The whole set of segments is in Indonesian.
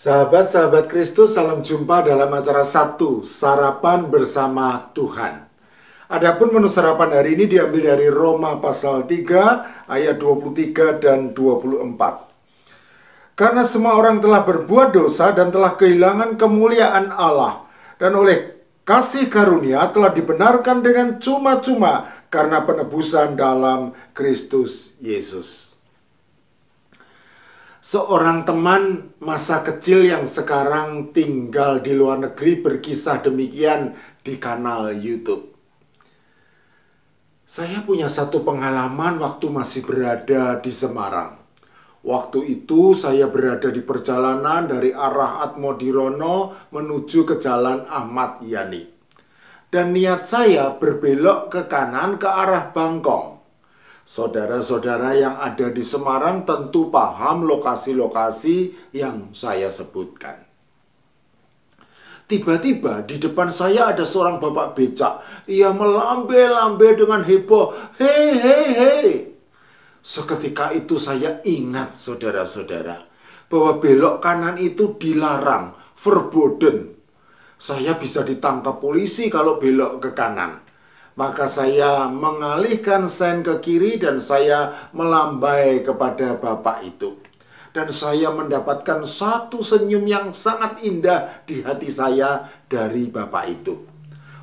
Sahabat-sahabat Kristus, salam jumpa dalam acara Sabtu, Sarapan Bersama Tuhan. Adapun menu sarapan hari ini diambil dari Roma pasal 3 ayat 23 dan 24. Karena semua orang telah berbuat dosa dan telah kehilangan kemuliaan Allah, dan oleh kasih karunia telah dibenarkan dengan cuma-cuma karena penebusan dalam Kristus Yesus. Seorang teman masa kecil yang sekarang tinggal di luar negeri berkisah demikian di kanal YouTube. Saya punya satu pengalaman waktu masih berada di Semarang. Waktu itu saya berada di perjalanan dari arah Atmodirono menuju ke Jalan Ahmad Yani. Dan niat saya berbelok ke kanan ke arah Bangkong. Saudara-saudara yang ada di Semarang tentu paham lokasi-lokasi yang saya sebutkan. Tiba-tiba di depan saya ada seorang bapak becak. Ia melambai-lambai dengan heboh. Hei, hei, hei. Seketika itu saya ingat, saudara-saudara, bahwa belok kanan itu dilarang, verboden. Saya bisa ditangkap polisi kalau belok ke kanan. Maka saya mengalihkan sen ke kiri dan saya melambai kepada bapak itu. Dan saya mendapatkan satu senyum yang sangat indah di hati saya dari bapak itu.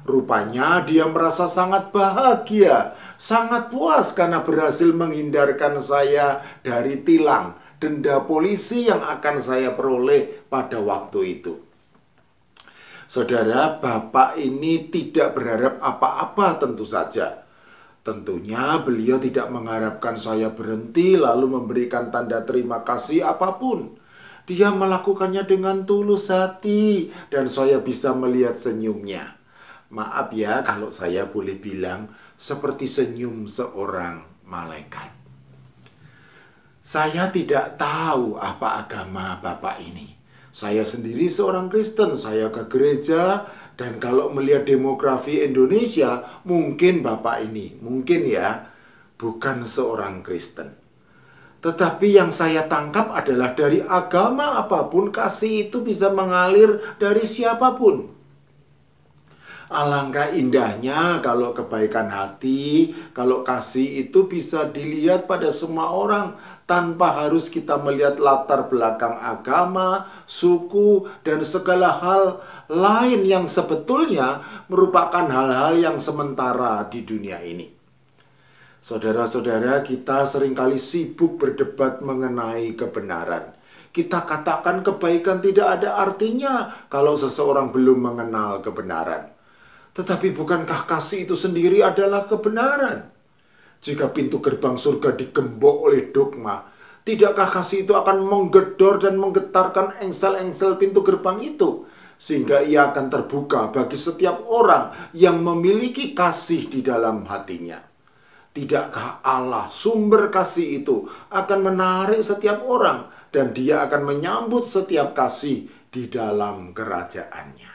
Rupanya dia merasa sangat bahagia, sangat puas karena berhasil menghindarkan saya dari tilang, denda polisi yang akan saya peroleh pada waktu itu. Saudara, bapak ini tidak berharap apa-apa tentu saja. Tentunya beliau tidak mengharapkan saya berhenti lalu memberikan tanda terima kasih apapun. Dia melakukannya dengan tulus hati dan saya bisa melihat senyumnya. Maaf ya kalau saya boleh bilang seperti senyum seorang malaikat. Saya tidak tahu apa agama bapak ini. Saya sendiri seorang Kristen, saya ke gereja, dan kalau melihat demografi Indonesia, mungkin bapak ini, mungkin ya, bukan seorang Kristen. Tetapi yang saya tangkap adalah dari agama apapun, kasih itu bisa mengalir dari siapapun. Alangkah indahnya kalau kebaikan hati, kalau kasih itu bisa dilihat pada semua orang tanpa harus kita melihat latar belakang agama, suku, dan segala hal lain yang sebetulnya merupakan hal-hal yang sementara di dunia ini. Saudara-saudara, kita seringkali sibuk berdebat mengenai kebenaran. Kita katakan kebaikan tidak ada artinya kalau seseorang belum mengenal kebenaran. Tetapi bukankah kasih itu sendiri adalah kebenaran? Jika pintu gerbang surga digembok oleh dogma, tidakkah kasih itu akan menggedor dan menggetarkan engsel-engsel pintu gerbang itu? Sehingga ia akan terbuka bagi setiap orang yang memiliki kasih di dalam hatinya. Tidakkah Allah, sumber kasih itu, akan menarik setiap orang dan dia akan menyambut setiap kasih di dalam kerajaannya?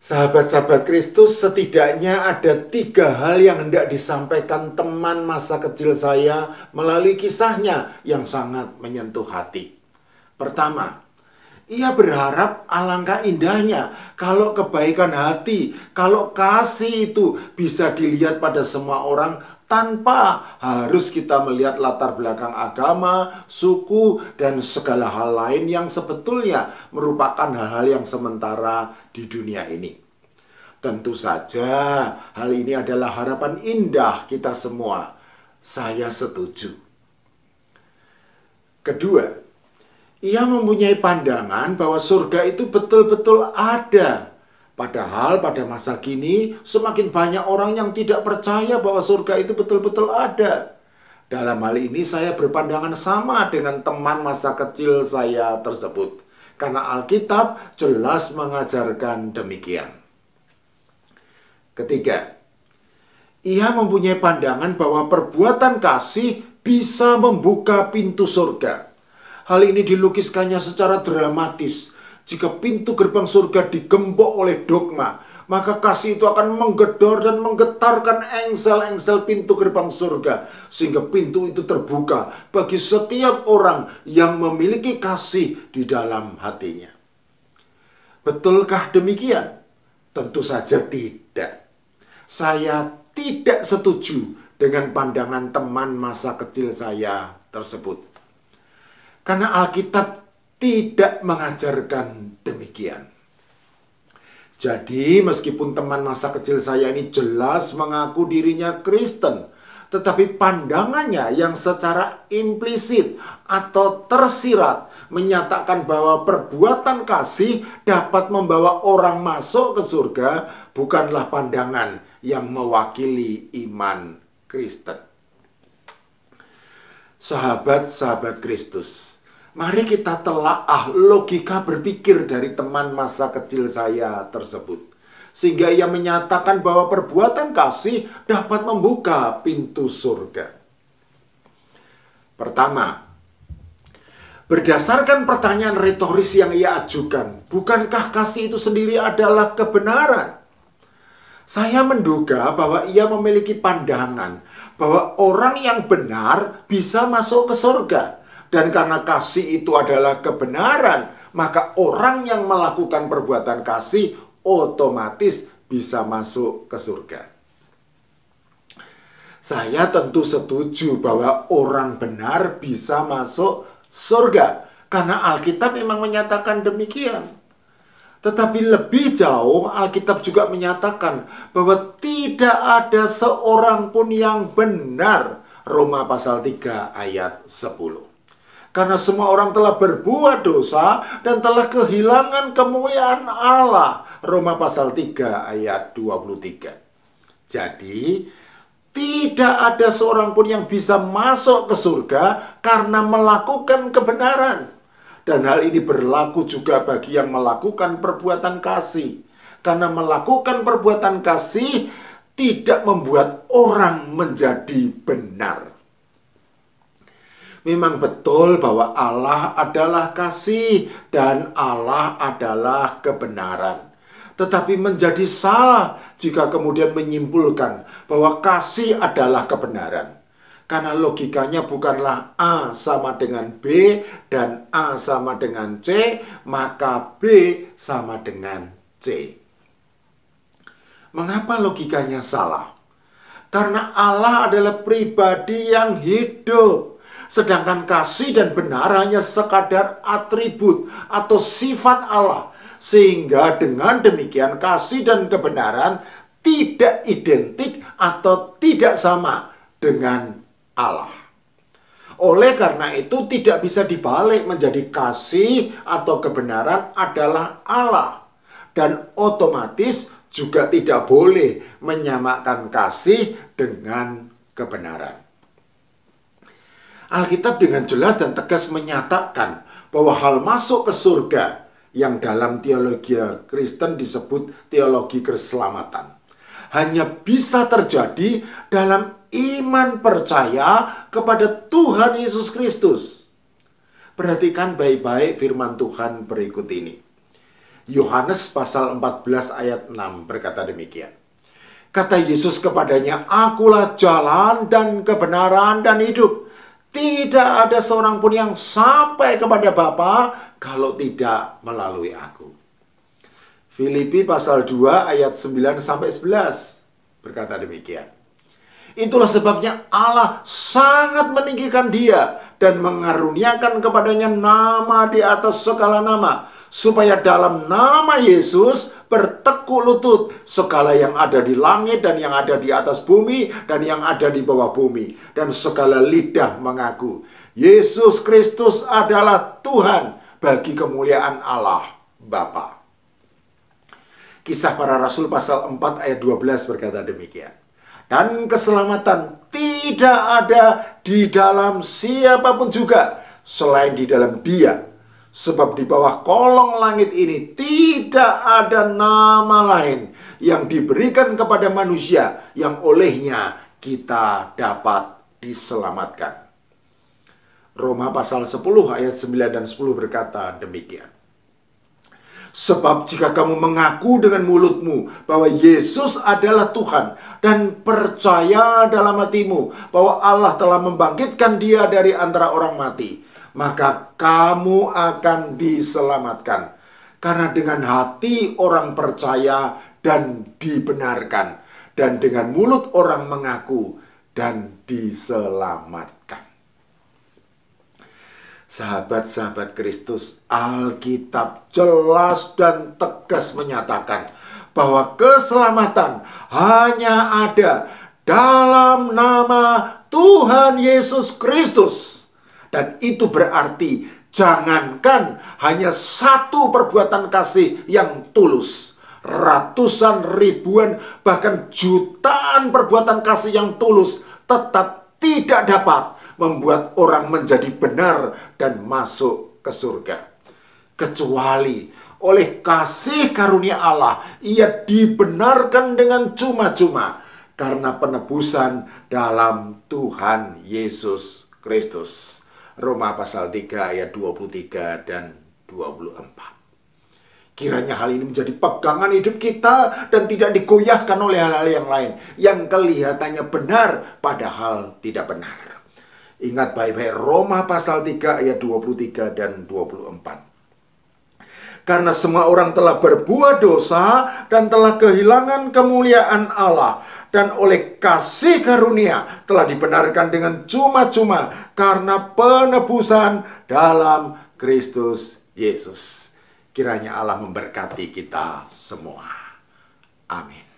Sahabat-sahabat Kristus, setidaknya ada 3 hal yang hendak disampaikan teman masa kecil saya melalui kisahnya yang sangat menyentuh hati. Pertama, ia berharap alangkah indahnya kalau kebaikan hati, kalau kasih itu bisa dilihat pada semua orang tanpa harus kita melihat latar belakang agama, suku, dan segala hal lain yang sebetulnya merupakan hal-hal yang sementara di dunia ini. Tentu saja hal ini adalah harapan indah kita semua. Saya setuju. Kedua, ia mempunyai pandangan bahwa surga itu betul-betul ada. Padahal pada masa kini semakin banyak orang yang tidak percaya bahwa surga itu betul-betul ada. Dalam hal ini saya berpandangan sama dengan teman masa kecil saya tersebut. Karena Alkitab jelas mengajarkan demikian. Ketiga, ia mempunyai pandangan bahwa perbuatan kasih bisa membuka pintu surga. Hal ini dilukiskannya secara dramatis. Jika pintu gerbang surga digembok oleh dogma, maka kasih itu akan menggedor dan menggetarkan engsel-engsel pintu gerbang surga, sehingga pintu itu terbuka bagi setiap orang yang memiliki kasih di dalam hatinya. Betulkah demikian? Tentu saja tidak. Saya tidak setuju dengan pandangan teman masa kecil saya tersebut. Karena Alkitab tidak mengajarkan demikian. Jadi meskipun teman masa kecil saya ini jelas mengaku dirinya Kristen, tetapi pandangannya yang secara implisit atau tersirat menyatakan bahwa perbuatan kasih dapat membawa orang masuk ke surga bukanlah pandangan yang mewakili iman Kristen. Sahabat-sahabat Kristus, mari kita telaah logika berpikir dari teman masa kecil saya tersebut. Sehingga ia menyatakan bahwa perbuatan kasih dapat membuka pintu surga. Pertama, berdasarkan pertanyaan retoris yang ia ajukan, bukankah kasih itu sendiri adalah kebenaran? Saya menduga bahwa ia memiliki pandangan bahwa orang yang benar bisa masuk ke surga. Dan karena kasih itu adalah kebenaran, maka orang yang melakukan perbuatan kasih otomatis bisa masuk ke surga. Saya tentu setuju bahwa orang benar bisa masuk surga, karena Alkitab memang menyatakan demikian. Tetapi lebih jauh, Alkitab juga menyatakan bahwa tidak ada seorang pun yang benar. Roma pasal 3 ayat 10. Karena semua orang telah berbuat dosa dan telah kehilangan kemuliaan Allah. Roma pasal 3 ayat 23. Jadi, tidak ada seorang pun yang bisa masuk ke surga karena melakukan kebenaran. Dan hal ini berlaku juga bagi yang melakukan perbuatan kasih. Karena melakukan perbuatan kasih tidak membuat orang menjadi benar. Memang betul bahwa Allah adalah kasih dan Allah adalah kebenaran. Tetapi menjadi salah jika kemudian menyimpulkan bahwa kasih adalah kebenaran. Karena logikanya bukanlah A sama dengan B dan A sama dengan C, maka B sama dengan C. Mengapa logikanya salah? Karena Allah adalah pribadi yang hidup. Sedangkan kasih dan benar hanya sekadar atribut atau sifat Allah. Sehingga dengan demikian kasih dan kebenaran tidak identik atau tidak sama dengan Allah. Oleh karena itu tidak bisa dibalik menjadi kasih atau kebenaran adalah Allah. Dan otomatis juga tidak boleh menyamakan kasih dengan kebenaran. Alkitab dengan jelas dan tegas menyatakan bahwa hal masuk ke surga yang dalam teologi Kristen disebut teologi keselamatan hanya bisa terjadi dalam iman percaya kepada Tuhan Yesus Kristus. Perhatikan baik-baik firman Tuhan berikut ini. Yohanes pasal 14 ayat 6 berkata demikian. Kata Yesus kepadanya, "Akulah jalan dan kebenaran dan hidup. Tidak ada seorang pun yang sampai kepada Bapa kalau tidak melalui aku." Filipi pasal 2 ayat 9 sampai 11 berkata demikian. Itulah sebabnya Allah sangat meninggikan dia dan mengaruniakan kepadanya nama di atas segala nama, supaya dalam nama Yesus bertekuk lutut segala yang ada di langit dan yang ada di atas bumi dan yang ada di bawah bumi, dan segala lidah mengaku Yesus Kristus adalah Tuhan bagi kemuliaan Allah Bapa. Kisah Para Rasul pasal 4 ayat 12 berkata demikian. Dan keselamatan tidak ada di dalam siapapun juga selain di dalam Dia. Sebab di bawah kolong langit ini tidak ada nama lain yang diberikan kepada manusia yang olehnya kita dapat diselamatkan. Roma pasal 10 ayat 9 dan 10 berkata demikian. Sebab jika kamu mengaku dengan mulutmu bahwa Yesus adalah Tuhan dan percaya dalam hatimu bahwa Allah telah membangkitkan dia dari antara orang mati, maka kamu akan diselamatkan. Karena dengan hati orang percaya dan dibenarkan, dan dengan mulut orang mengaku dan diselamatkan. Sahabat-sahabat Kristus, Alkitab jelas dan tegas menyatakan bahwa keselamatan hanya ada dalam nama Tuhan Yesus Kristus. Dan itu berarti jangankan hanya satu perbuatan kasih yang tulus, ratusan, ribuan, bahkan jutaan perbuatan kasih yang tulus tetap tidak dapat membuat orang menjadi benar dan masuk ke surga. Kecuali oleh kasih karunia Allah, ia dibenarkan dengan cuma-cuma karena penebusan dalam Tuhan Yesus Kristus. Roma pasal 3 ayat 23 dan 24. Kiranya hal ini menjadi pegangan hidup kita dan tidak digoyahkan oleh hal-hal yang lain yang kelihatannya benar padahal tidak benar. Ingat baik-baik Roma pasal 3 ayat 23 dan 24. Karena semua orang telah berbuat dosa dan telah kehilangan kemuliaan Allah, dan oleh kasih karunia telah dibenarkan dengan cuma-cuma karena penebusan dalam Kristus Yesus. Kiranya Allah memberkati kita semua. Amin.